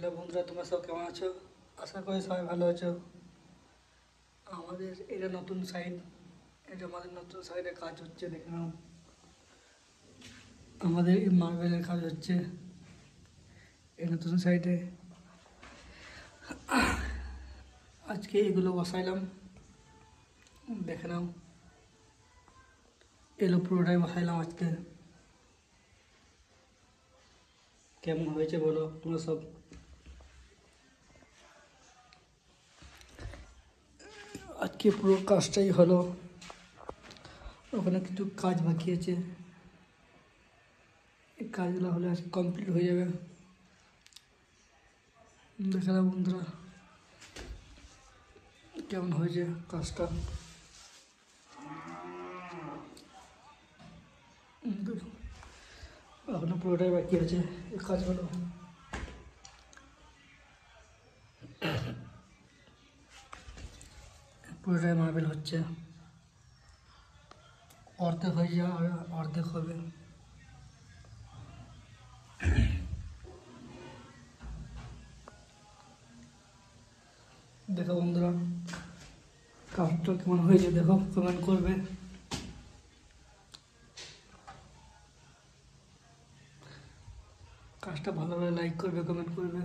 Hello বন্ধুরা, তোমরা সব কেমন আছো? আশা করি সবাই ভালো আছো। আমাদের এটা নতুন সাইট, এটা আমাদের নতুন সাইটে কাজ হচ্ছে। দেখে নাও, আমাদের এই মার্বেলের কাজ হচ্ছে এই নতুন সাইটে। আজকে এগুলো বসাইলাম, দেখে নাও। এগুলো পুরোটাই বসাইলাম আজকে। কেমন হয়েছে বলো তোমরা সব। আজকে পুরো কাজটাই হলো, ওখানে কিছু কাজ বাকি আছে। এই কাজগুলো হলে আজকে কমপ্লিট হয়ে যাবে। দেখে নাও বন্ধুরা কেমন হয়েছে কাজটা। এখনো পুরোটাই বাকি আছে এই কাজগুলো। পুরোটাই মার্বেল হচ্ছে, অর্ধেক হয়ে যায় আর অর্ধেক হবে। দেখো বন্ধুরা কাজটা কেমন হয়েছে, দেখো কমেন্ট করবে। কাজটা ভালো হলে লাইক করবে, কমেন্ট করবে।